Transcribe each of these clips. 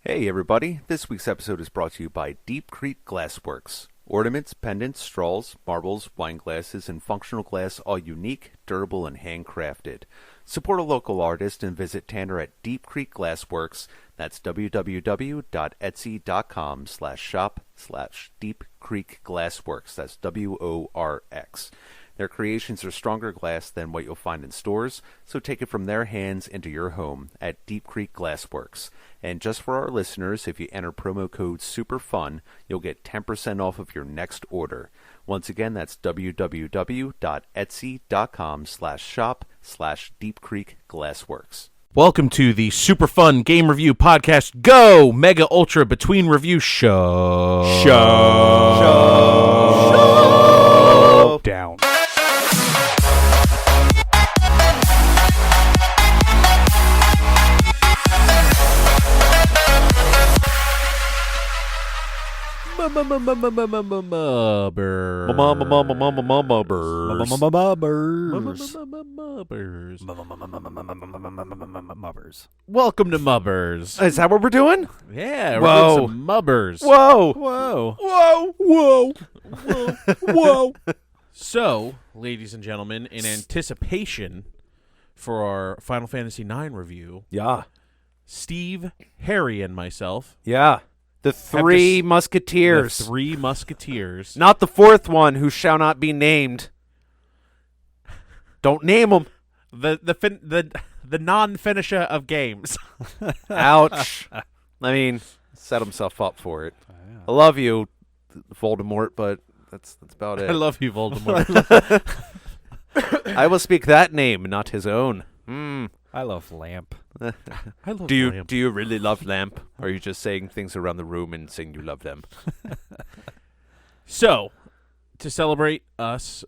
Hey everybody, this week's episode is brought to you by Deep Creek Glassworks. Ornaments, pendants, straws, marbles, wine glasses, and functional glass, all unique, durable, and handcrafted. Support a local artist and visit Tanner at Deep Creek Glassworks. That's www.etsy.com/shop/Deep Creek Glassworks. That's WORX. Their creations are stronger glass than what you'll find in stores, so take it from their hands into your home at Deep Creek Glassworks. And just for our listeners, if you enter promo code SUPERFUN, you'll get 10% off of your next order. Once again, that's www.etsy.com/shop/Deep Creek Glassworks. Welcome to the super fun game review podcast. Go Mega Ultra Between Review Show. Down. MUBRS. Welcome to MUBRS. Is that what we're doing? Yeah, we're Whoa. doing some MUBRS. Whoa! Whoa. Whoa! Whoa. Whoa. So, ladies and gentlemen, in anticipation for our Final Fantasy IX review, Yeah. Steve, Harry, and myself, Yeah. The Three the Musketeers. Three Musketeers, Not the fourth one, who shall not be named. Don't name him. the non-finisher of games. Ouch. I mean, set himself up for it. I love you, Voldemort, but that's about it. I love you, Voldemort. I will speak that name, not his own. I love Lamp. I love Do Lamp. you really love Lamp? Or are you just saying things around the room and saying you love them? So, to celebrate us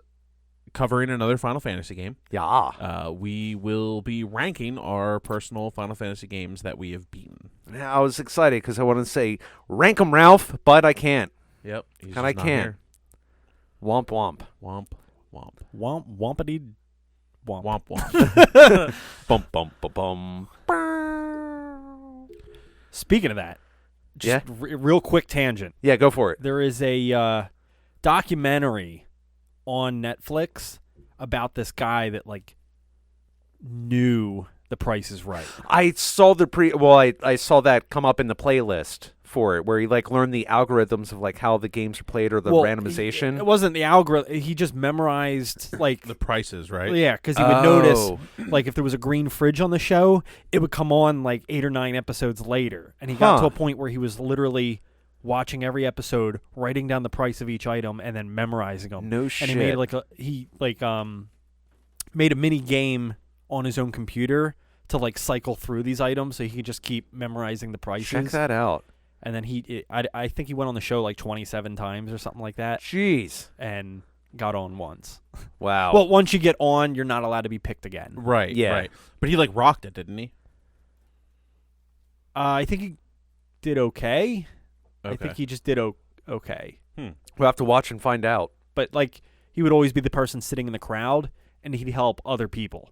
covering another Final Fantasy game, Yeah. we will be ranking our personal Final Fantasy games that we have beaten. I was excited because I wanted to say, rank 'em, Ralph, but I can't. Yep. he's And I just not can't. here. Womp womp. Womp, womp, Wompity womp. womp, womp. Bum bum bum bum. Speaking of that, Yeah? just real quick tangent. Yeah, go for it. There is a documentary on Netflix about this guy that knew The Price is Right. I saw I saw that come up in the playlist for it, where he learned the algorithms of how the games are played or the randomization. It wasn't the algorithm. He just memorized The prices, right? yeah, because he would notice if there was a green fridge on the show, it would come on 8 or 9 episodes later, and he got to a point where he was literally watching every episode, writing down the price of each item, and then memorizing them. No shit. And he made made a mini game on his own computer to cycle through these items, so he could just keep memorizing the prices. Check that out. And then I think he went on the show 27 times or something like that, Jeez. and got on once. Wow. Well, once you get on, you're not allowed to be picked again. Right, Yeah. right. But he rocked it, didn't he? I think he did okay. I Okay. think he just did okay. We'll have to watch and find out. But he would always be the person sitting in the crowd, and he'd help other people.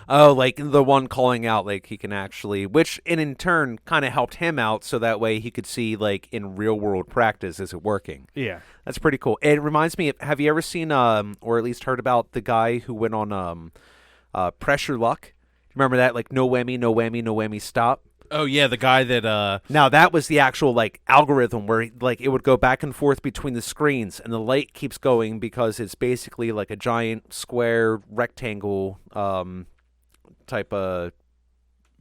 Oh, the one calling out, he can actually, which in turn kind of helped him out, so that way he could see, in real world practice, is it working? Yeah. That's pretty cool. It reminds me of, have you ever seen, or at least heard about the guy who went on Pressure Luck? Remember that? No whammy, no whammy, no whammy, stop? Oh, yeah, the guy that... Now, that was the actual, algorithm where, it would go back and forth between the screens, and the light keeps going because it's basically a giant square rectangle type of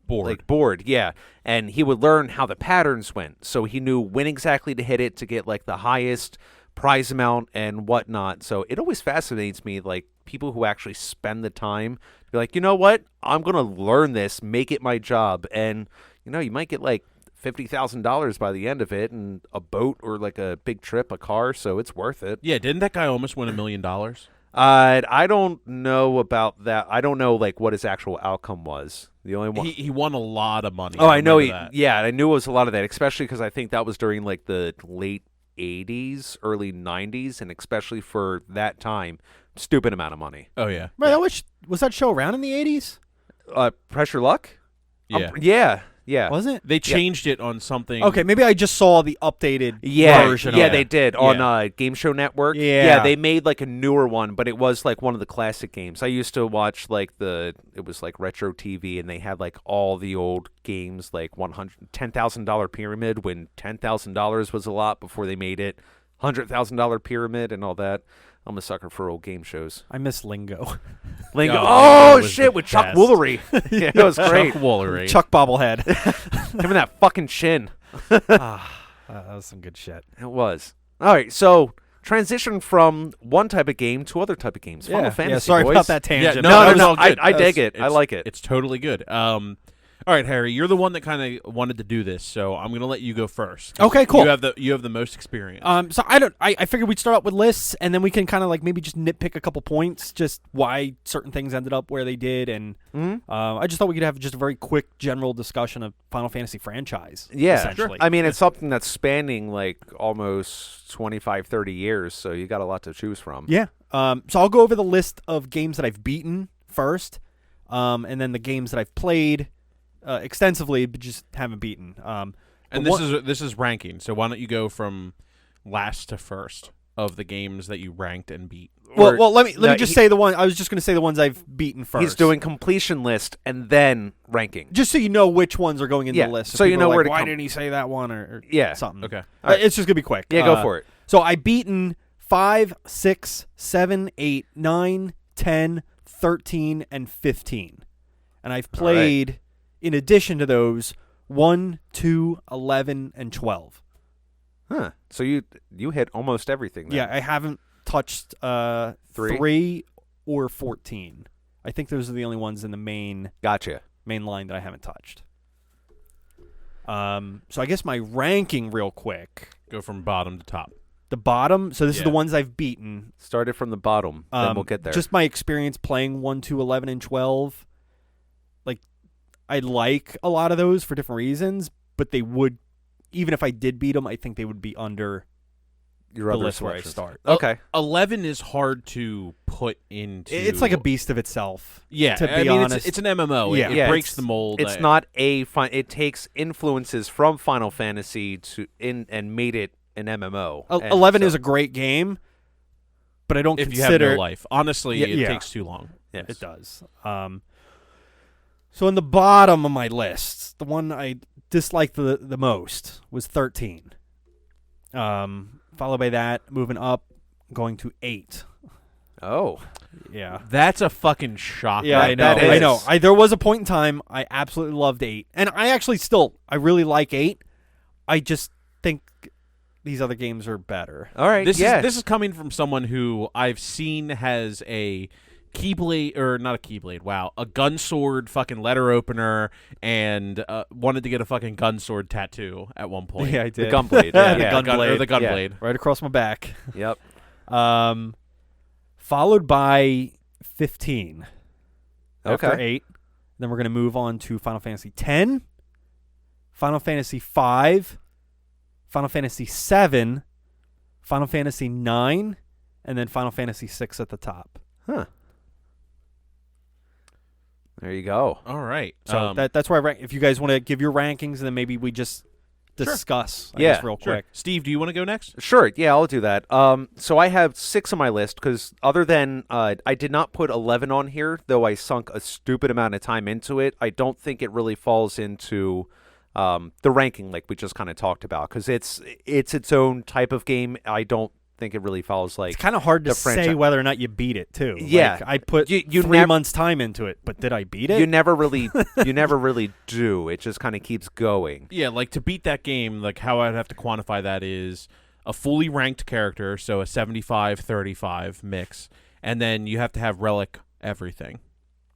board. board, yeah. And he would learn how the patterns went, so he knew when exactly to hit it to get, the highest prize amount and whatnot. So it always fascinates me, people who actually spend the time to be you know what? I'm going to learn this, make it my job, and... you might get $50,000 by the end of it, and a boat or a big trip, a car, so it's worth it. Yeah, didn't that guy almost win $1 million? I don't know about that. I don't know what his actual outcome was. The only one He won a lot of money. I know that. Yeah, I knew it was a lot of that, especially because I think that was during the late 80s, early 90s, and especially for that time, stupid amount of money. Oh yeah. Right. Was that show around in the 80s? Pressure Luck? Yeah. Yeah. Yeah. Was it? They changed it on something. Okay, maybe I just saw the updated version Yeah, of it. they did on Game Show Network. Yeah. They made like a newer one, but it was like one of the classic games. I used to watch like it was like retro TV, and they had like all the old games, like $10,000 Pyramid when $10,000 was a lot before they made it, $100,000 Pyramid and all that. I'm a sucker for old game shows. I miss Lingo. Lingo. Oh, Oh, was shit, the with Chuck best. Woolery. Yeah, it was great. Chuck Woolery. Chuck Bobblehead. Him and that fucking chin. That was some good shit. It was. All right, so transition from one type of game to other type of games. Final Fantasy. Yeah, sorry boys. about that tangent. that was all good. I dig it. I It's- like it. It's totally good. All right, Harry, you're the one that kind of wanted to do this, so I'm going to let you go first. Okay, cool. You have the most experience. So I figured we'd start out with lists, and then we can kind of like maybe just nitpick a couple points, just why certain things ended up where they did, and I just thought we could have just a very quick general discussion of Final Fantasy franchise. Yeah, essentially. I mean, it's something that's spanning like almost 25, 30 years, so you got a lot to choose from. Yeah. So I'll go over the list of games that I've beaten first, and then the games that I've played extensively but just haven't beaten. And this is ranking, so why don't you go from last to first of the games that you ranked and beat? Well, let me just say the one. I was just going to say the ones I've beaten first. He's doing completion list and then ranking. just so you know which ones are going in Yeah, the list. so you people know are where like, to why come- didn't he say that one or Yeah. something? Okay. It's just gonna be quick. Yeah, go for it. So I beaten 5, 6, 7, 8, 9, 10, 13, and 15, and I've played in addition to those 1, 2, 11, and 12. Huh. So you hit almost everything then. Yeah, I haven't touched 3 or 14. I think those are the only ones in the main Gotcha. line that I haven't touched. So I guess my ranking real quick. Go from bottom to top. The bottom, so this is the Yeah. ones I've beaten. Started from the bottom, then we'll get there. Just my experience playing 1, 2, 11, and 12. Like, I like a lot of those for different reasons, but they would, even if I did beat them, I think they would be under your the other list where I selections. start. Okay. 11 is hard to put into. It's like a beast of itself. Yeah, to be I mean, honest. it's an MMO. Yeah. It Yeah, breaks it's- the mold. It's not it takes influences from Final Fantasy and made it an MMO. And 11 so- is a great game, but I don't if you have consider no life. Honestly, it Yeah. takes too long. Yes. It does. So in the bottom of my list, the one I disliked the most was 13. Followed by that, moving up, going to 8. Oh. Yeah. That's a fucking shock. Yeah, I know. that is- I know. There was a point in time I absolutely loved 8, and I actually I really like 8. I just think these other games are better. All right. This yeah. is coming from someone who I've seen has a keyblade, or not a keyblade, wow, a gun sword fucking letter opener, and wanted to get a fucking gun sword tattoo at one point. Yeah, I did. The Gunblade. The Yeah. Gunblade. the gun Yeah. blade. Right across my back. Yep. Followed by 15. After Okay. 8. Then we're going to move on to Final Fantasy 10, Final Fantasy 5, Final Fantasy 7, Final Fantasy 9, and then Final Fantasy 6 at the top. Huh. There you go. All right. So that's where I rank. If you guys want to give your rankings, and then maybe we just discuss I Yeah, guess, real sure. quick. Steve, do you want to go next? Sure. Yeah, I'll do that. So I have 6 on my list because other than I did not put 11 on here, though I sunk a stupid amount of time into it. I don't think it really falls into the ranking like we just kind of talked about because it's its own type of game. I don't think it really follows like It's kind of hard to the say franchise. whether or not you beat it too. Yeah. Like, I put You 3 months time into it, but did I beat it? you never really do. It just kind of keeps going. Yeah, like to beat that game, like how I'd have to quantify that is a fully ranked character, so a 75-35 mix, and then you have to have relic everything,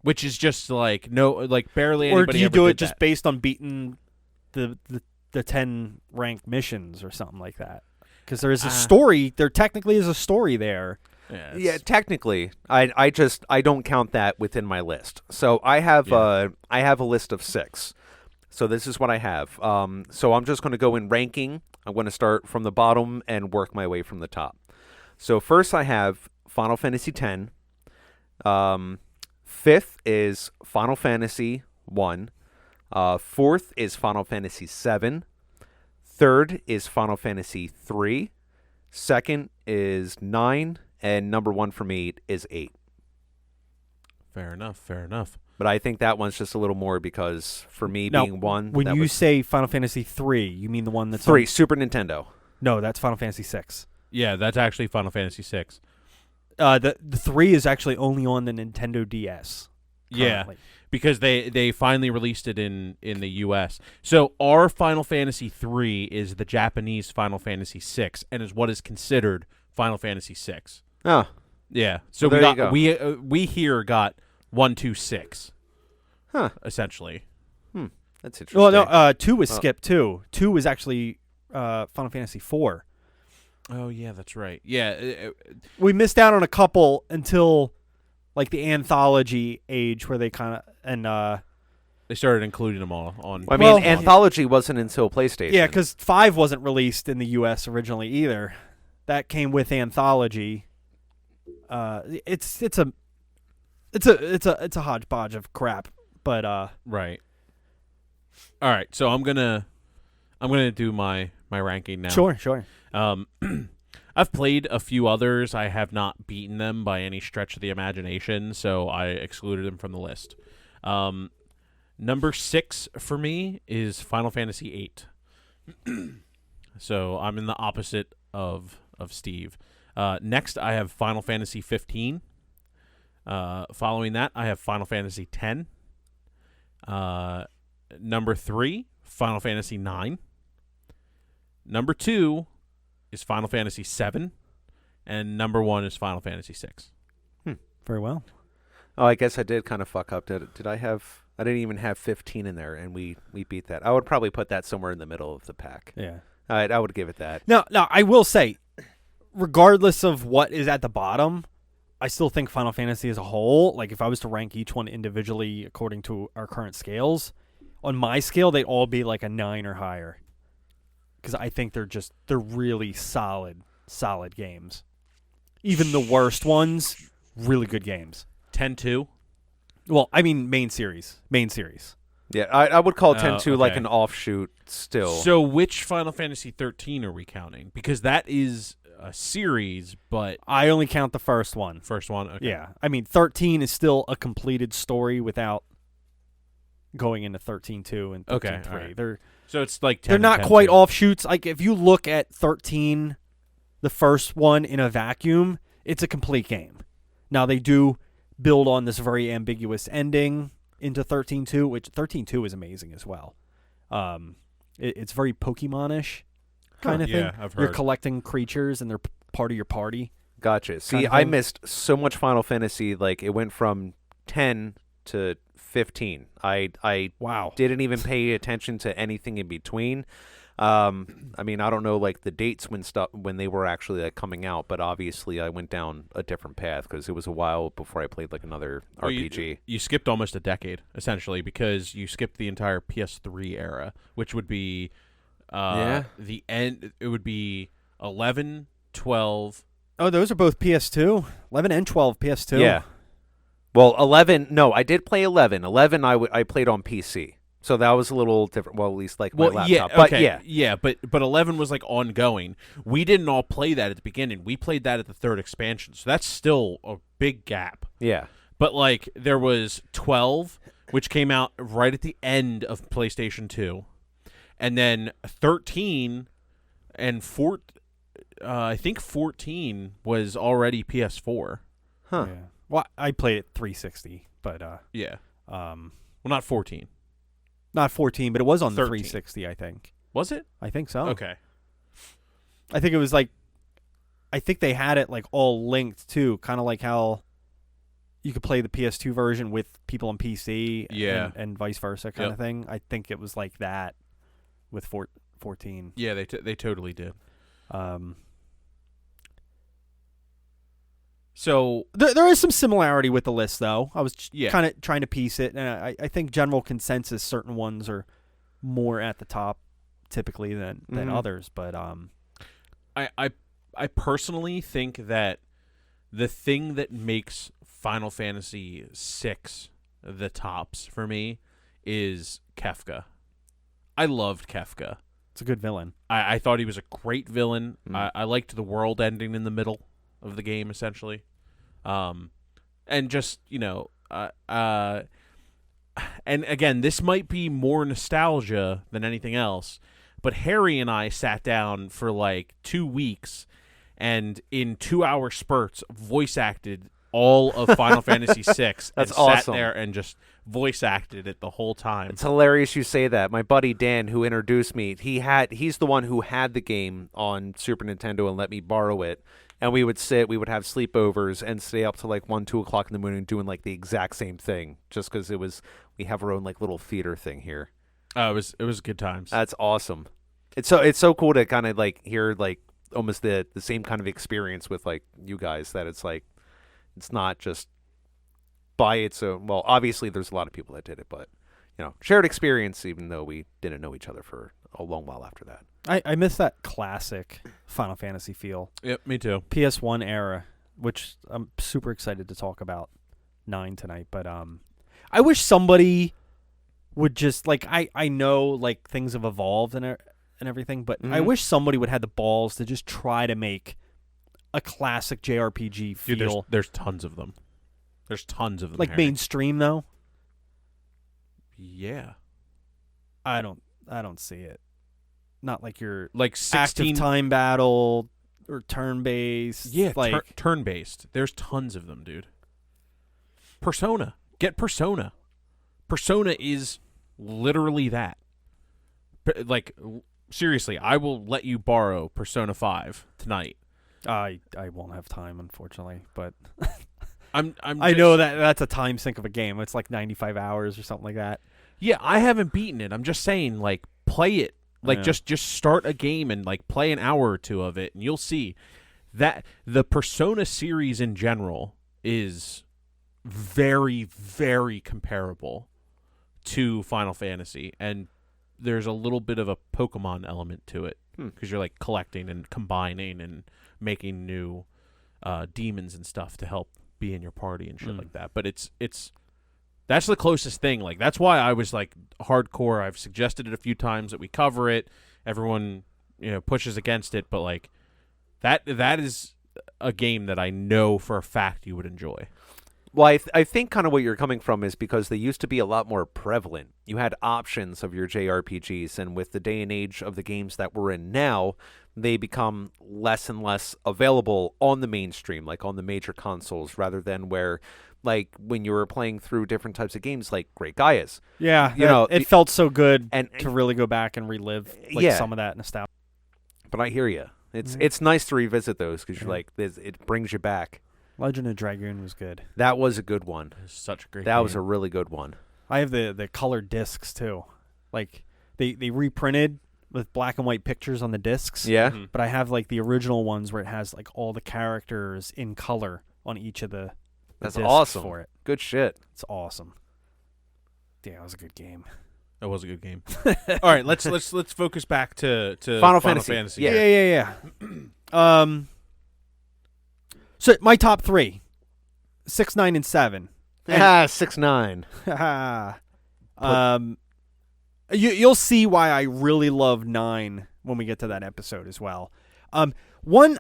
which is just like barely anybody or do you ever do did it just that. based on beating the 10 ranked missions or something like that? Because there is a story. There technically is a story there. Yeah, Yeah, technically, I don't count that within my list. So I have a list of 6. So this is what I have. So I'm just going to go in ranking. I'm going to start from the bottom and work my way from the top. So first I have Final Fantasy X. 5th is Final Fantasy 1. Fourth is Final Fantasy VII. Third is Final Fantasy 3. Second is 9. And number 1 for me is 8. Fair enough. But I think that one's just a little more because for me Now, being 1. When that you was say Final Fantasy 3, you mean the one that's 3, on- Super Nintendo. No, that's Final Fantasy 6. Yeah, that's actually Final Fantasy 6. The 3 is actually only on the Nintendo DS. Yeah, currently. because they finally released it in the U.S. So our Final Fantasy 3 is the Japanese Final Fantasy 6 and is what is considered Final Fantasy 6. Oh, Yeah. So Well, we there got you go. we here got 1, 2, 6. Huh. Essentially. that's interesting. Well, no, 2 was skipped too. 2 was actually Final Fantasy 4. Oh yeah, that's right. Yeah. We missed out on a couple until like the anthology age where they kind of They started including them all on. I mean, well- Anthology wasn't until PlayStation. yeah, because 5 wasn't released in the U.S. originally either. That came with Anthology. It's a hodgepodge of crap, but Right. All right. So I'm gonna do my ranking now. sure. I've played a few others. I have not beaten them by any stretch of the imagination, so I excluded them from the list. Number 6 for me is Final Fantasy VIII. So I'm in the opposite of Steve. Next, I have Final Fantasy 15. Following that, I have Final Fantasy 10. Number 3, Final Fantasy 9. Number 2 is Final Fantasy 7. And number 1 is Final Fantasy 6. Very well. Oh, I guess I did kind of fuck up. Did I have? I didn't even have 15 in there, and we beat that. I would probably put that somewhere in the middle of the pack. Yeah. I would give it that. Now, I will say, regardless of what is at the bottom, I still think Final Fantasy as a whole, like if I was to rank each one individually according to our current scales, on my scale, they'd all be like a 9 or higher. Because I think they're really solid games. Even the worst ones, really good games. 10-2. Well, I mean main series. Yeah, I would call 10-2 like okay. an offshoot still. So which Final Fantasy 13 are we counting? Because that is a series, but I only count the first one. first one. Okay. Yeah. I mean, 13 is still a completed story without going into 13.2 and 13.3. Okay, all right. So it's like 10 They're and not 10 quite too. offshoots. Like, if you look at 13, the first one in a vacuum, it's a complete game. Now, they do build on this very ambiguous ending into 13.2, which 13.2 is amazing as well. It's very Pokemon-ish kind of thing. Yeah, I've You're heard. collecting creatures, and they're part of your party. Gotcha. See, kind of I thing. missed so much Final Fantasy. Like, it went from 10 to 15. I Wow. didn't even pay attention to anything in between. I mean, I don't know like the dates when they were actually like coming out, but obviously I went down a different path because it was a while before I played like another Well, RPG. You skipped almost a decade, essentially, because you skipped the entire PS3 era, which would be the end. It would be 11, 12. Oh, those are both PS2. 11 and 12 PS2. Yeah. Well, 11. No, I did play 11. 11, I played on PC, so that was a little different. Well, at least like my laptop. Yeah, But okay. yeah, but 11 was like ongoing. We didn't all play that at the beginning. We played that at the third expansion, so that's still a big gap. yeah. But like there was 12, which came out right at the end of PlayStation 2, and then 13 and I think 14 was already PS4. Huh. Yeah. Well, I played it 360, but Yeah. Well, not 14. not 14, but it was on the 13. 360, I think. Was it? I think so. Okay. I think it was like, I think they had it like all linked too, kind of like how you could play the PS2 version with people on PC Yeah. and vice versa kind Yep. of thing. I think it was like that with 14. Yeah, they totally did. So There is some similarity with the list, though. I was Yeah. kind of trying to piece it, and I think general consensus, certain ones are more at the top typically than Mhm. others. But I personally think that the thing that makes Final Fantasy VI the tops for me is Kefka. I loved Kefka. It's a good villain. I thought he was a great villain. I liked the world ending in the middle of the game, essentially. And just, and again, this might be more nostalgia than anything else, but Harry and I sat down for like 2 weeks and in 2-hour spurts voice acted all of Final Fantasy VI. That's and awesome. Sat there and just voice acted it the whole time. It's hilarious you say that. My buddy Dan, who introduced me, he's the one who had the game on Super Nintendo and let me borrow it. And we would have sleepovers and stay up till like 1, 2 o'clock in the morning doing like the exact same thing, just because we have our own like little theater thing here. It was good times. That's awesome. It's so cool to kind of like hear like almost the same kind of experience with like you guys, that it's like it's not just by its own. Well, obviously there's a lot of people that did it, but shared experience, even though we didn't know each other for a long while after that. I miss that classic Final Fantasy feel. Yep, me too. PS1 era, which I'm super excited to talk about 9 tonight. But I wish somebody would just like I know like things have evolved and everything, but I wish somebody would have the balls to just try to make a classic JRPG feel. Dude, there's tons of them. There's tons of them. Like Harry. mainstream though. Yeah. I don't see it. Not like your Like 16 active time battle or turn based. Yeah, like turn based. There's tons of them, dude. Persona. Get Persona. Persona is literally that. Like seriously, I will let you borrow Persona 5 tonight. I won't have time, unfortunately, but I know that's a time sink of a game. It's like 95 hours or something like that. Yeah, I haven't beaten it. I'm just saying, like, play it. Like, just start a game and like play an hour or two of it, and you'll see that the Persona series in general is very, very comparable to Final Fantasy, and there's a little bit of a Pokemon element to it because you're like collecting and combining and making new demons and stuff to help be in your party and shit like that. But it's that's the closest thing. Like, that's why I was like hardcore. I've suggested it a few times that we cover it. Everyone, pushes against it, but like that is a game that I know for a fact you would enjoy. Well, I think kind of what you're coming from is because they used to be a lot more prevalent. You had options of your JRPGs, and with the day and age of the games that we're in now, they become less and less available on the mainstream, like on the major consoles, rather than where, like, when you were playing through different types of games, like Great Gaia's. Yeah, it felt so good and to really go back and relive some of that nostalgia. But I hear you. It's nice to revisit those because you're like, it brings you back. Legend of Dragoon was good. That was a good one. Such a great That game. was a really good one. I have the colored discs too. Like they reprinted with black and white pictures on the discs. Yeah. But I have like the original ones where it has like all the characters in color on each of the That's discs awesome. for it. Good shit. It's awesome. Yeah, it was a good game. That was a good game. All right, let's focus back to Final Fantasy. Yeah. So my top 3, 6, 9, and 7. 6, 9. You'll see why I really love 9 when we get to that episode as well. One,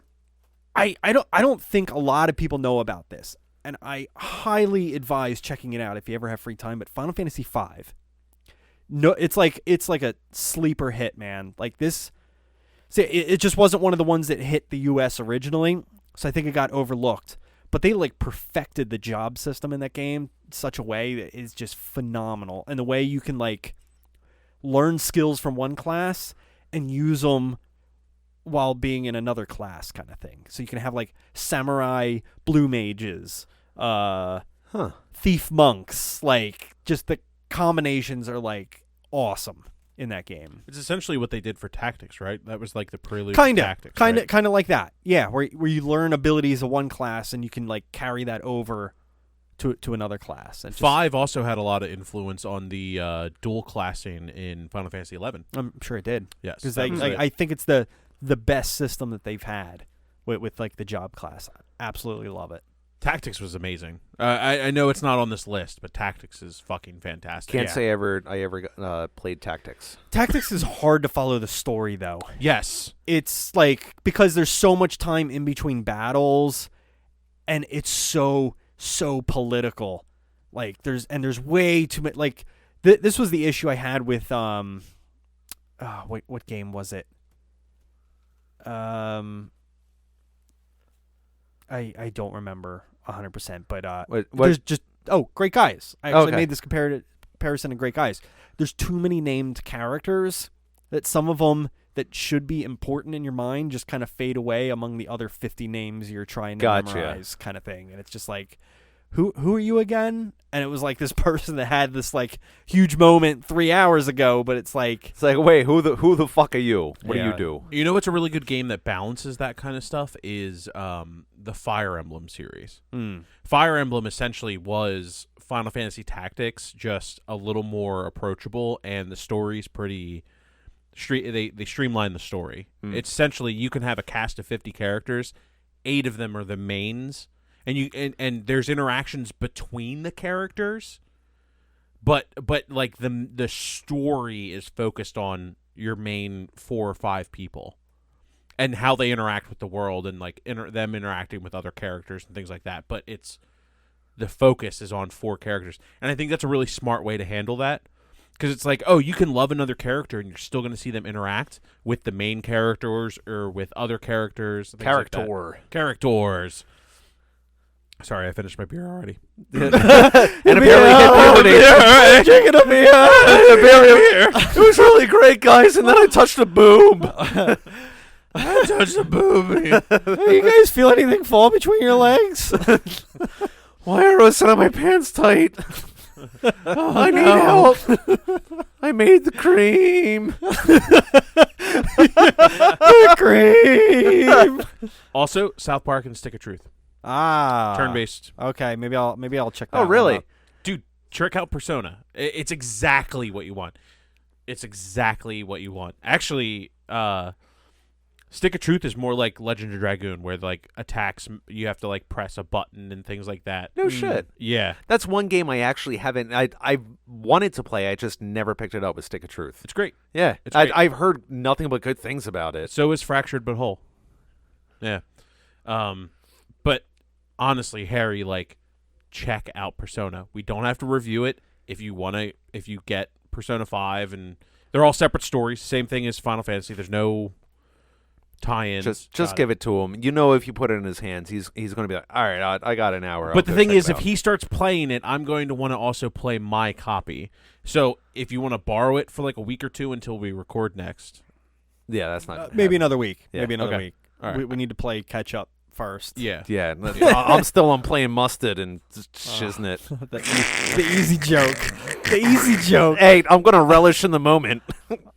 I don't think a lot of people know about this, and I highly advise checking it out if you ever have free time. But Final Fantasy V, no, it's like a sleeper hit, man. Like this, see, it just wasn't one of the ones that hit the U.S. originally. So I think it got overlooked. But they like perfected the job system in that game in such a way that is just phenomenal. And the way you can like learn skills from one class and use them while being in another class kind of thing. So you can have like samurai blue mages, thief monks, like just the combinations are like awesome in that game. It's essentially what they did for Tactics, right? That was like the prelude Kind to of, Tactics. kind right? of like that. Yeah, where you learn abilities of one class and you can like carry that over to another class. And 5 also had a lot of influence on the dual classing in Final Fantasy 11. I'm sure it did. Yes, because I think it's the best system that they've had with like the job class. I absolutely love it. Tactics was amazing. I know it's not on this list, but Tactics is fucking fantastic. Can't say I ever played Tactics. Tactics is hard to follow the story, though. Yes. It's like, because there's so much time in between battles, and it's so political. Like, there's way too much. Like, this was the issue I had with what game was it? I don't remember 100%, but What? there's just Great Guys. I actually Okay. made this comparison to Great Guys. There's too many named characters that some of them that should be important in your mind just kind of fade away among the other 50 names you're trying to memorize, kind of thing. And it's just like, who are you again? And it was like this person that had this like huge moment 3 hours ago, but it's like wait, who the fuck are you? What do you do? You know what's a really good game that balances that kind of stuff is the Fire Emblem series. Fire Emblem essentially was Final Fantasy Tactics, just a little more approachable, and the story's pretty they streamline the story. It's essentially, you can have a cast of 50 characters, 8 of them are the mains, and there's interactions between the characters, but like the story is focused on your main 4 or 5 people and how they interact with the world, and like them interacting with other characters and things like that. But the focus is on 4 characters, and I think that's a really smart way to handle that, because it's like, you can love another character and you're still going to see them interact with the main characters or with other characters. Characters. Sorry, I finished my beer already. And apparently drinking a beer. it was really great, guys, and then I touched a boob. I touched the boob. Hey, you guys feel anything fall between your legs? Why are some of my pants tight? I need help. I made the cream. The cream. Also, South Park and Stick of Truth. Turn-based. Okay, maybe I'll check that out. Oh, really? Dude, check out Persona. It's exactly what you want. Actually, Stick of Truth is more like Legend of Dragoon, where like attacks, you have to like press a button and things like that. No shit. Yeah. That's one game I actually haven't. I wanted to play. I just never picked it up. With Stick of Truth. It's great. Yeah, It's great. I've heard nothing but good things about it. So is Fractured But Whole. Yeah. But honestly, Harry, like, check out Persona. We don't have to review it. If you get Persona 5, and they're all separate stories, same thing as Final Fantasy. There's no tie-ins. Just give it to him. You know, if you put it in his hands, he's going to be like, all right, I got an hour. But the thing is, if he starts playing it, I'm going to want to also play my copy. So if you want to borrow it for like a week or 2 until we record next. Yeah, that's not maybe another week. Yeah. Maybe another Okay. week. All right. We need to play catch up first. Yeah. Yeah, I'm still on playing Mustard and Shiznit. The easy joke. The easy joke. Hey, I'm going to relish in the moment.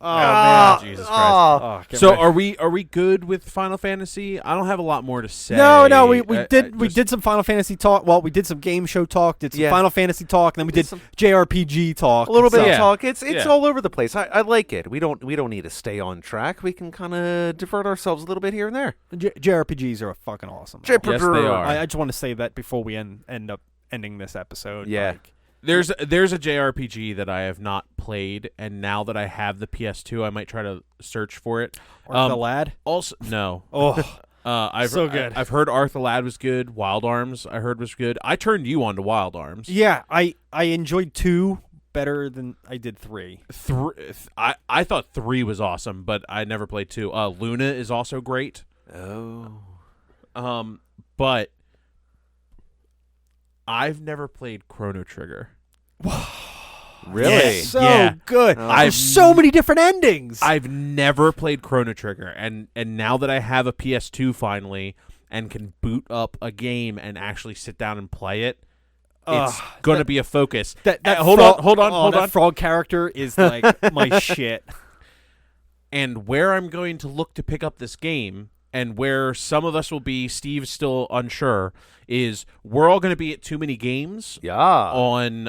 Oh man. Jesus Christ. Oh, get So ready. are we good with Final Fantasy? I don't have a lot more to say. No, we I did some Final Fantasy talk. Well, we did some game show talk, did some Yeah. Final Fantasy talk, and then we did some JRPG talk. a little bit So- of talk. It's Yeah. all over the place. I like it. We don't need to stay on track. We can kind of divert ourselves a little bit here and there. JRPGs are fucking awesome. Yes, they are. I just want to say that before we end up ending this episode. Yeah. Like, There's a JRPG that I have not played, and now that I have the PS2, I might try to search for it. the lad. Also, no. Oh, I've So good. I've heard Arthur Lad was good. Wild Arms I heard was good. I turned you on to Wild Arms. yeah. I enjoyed 2 better than I did 3. I thought 3 was awesome, but I never played 2. Luna is also great. Oh. But I've never played Chrono Trigger. Really? Yes. So Yeah. good. Oh. There's so many different endings. I've never played Chrono Trigger, and now that I have a PS2 finally and can boot up a game and actually sit down and play it, it's going to be a focus. Hold on. That frog character is like my shit. And where I'm going to look to pick up this game, and where some of us will be, Steve's still unsure, is we're all going to be at Too Many Games Yeah. on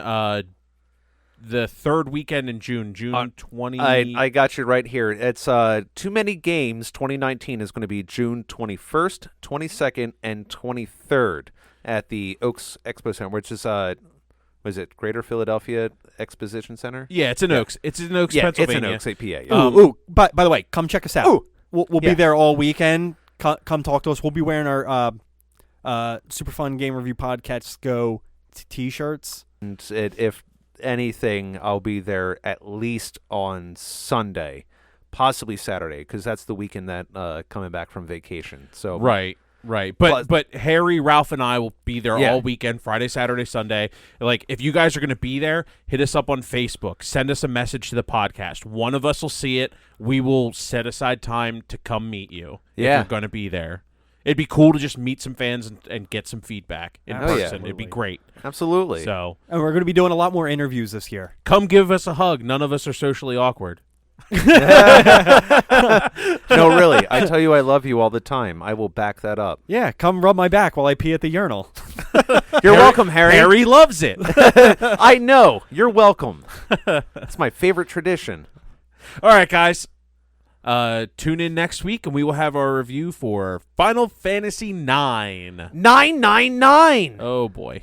the 3rd weekend in June 20. I got you right here. It's Too Many Games 2019 is going to be June 21st, 22nd, and 23rd. at the Oaks Expo Center, which is was it Greater Philadelphia Exposition Center? Yeah, it's in Oaks. It's in Oaks, Yeah, Pennsylvania. it's in Oaks, PA. Yeah. Ooh. By the way, come check us out. Ooh. We'll be there all weekend. Come talk to us. We'll be wearing our Super Fun Game Review Podcast Go T-shirts. And if anything, I'll be there at least on Sunday, possibly Saturday, because that's the weekend that coming back from vacation. So Right. But Harry, Ralph, and I will be there Yeah. all weekend, Friday, Saturday, Sunday. Like, if you guys are going to be there, hit us up on Facebook. Send us a message to the podcast. One of us will see it. We will set aside time to come meet you if Yeah. you're going to be there. It'd be cool to just meet some fans and get some feedback in Oh, yeah. person. It'd be great. Absolutely. So And we're going to be doing a lot more interviews this year. come give us a hug. None of us are socially awkward. No, really. I tell you I love you all the time. I will back that up. Yeah, come rub my back while I pee at the urinal. You're welcome, Harry. Harry loves it. I know. You're welcome. It's my favorite tradition. All right, guys. Tune in next week, and we will have our review for Final Fantasy IX. 999. Oh, boy.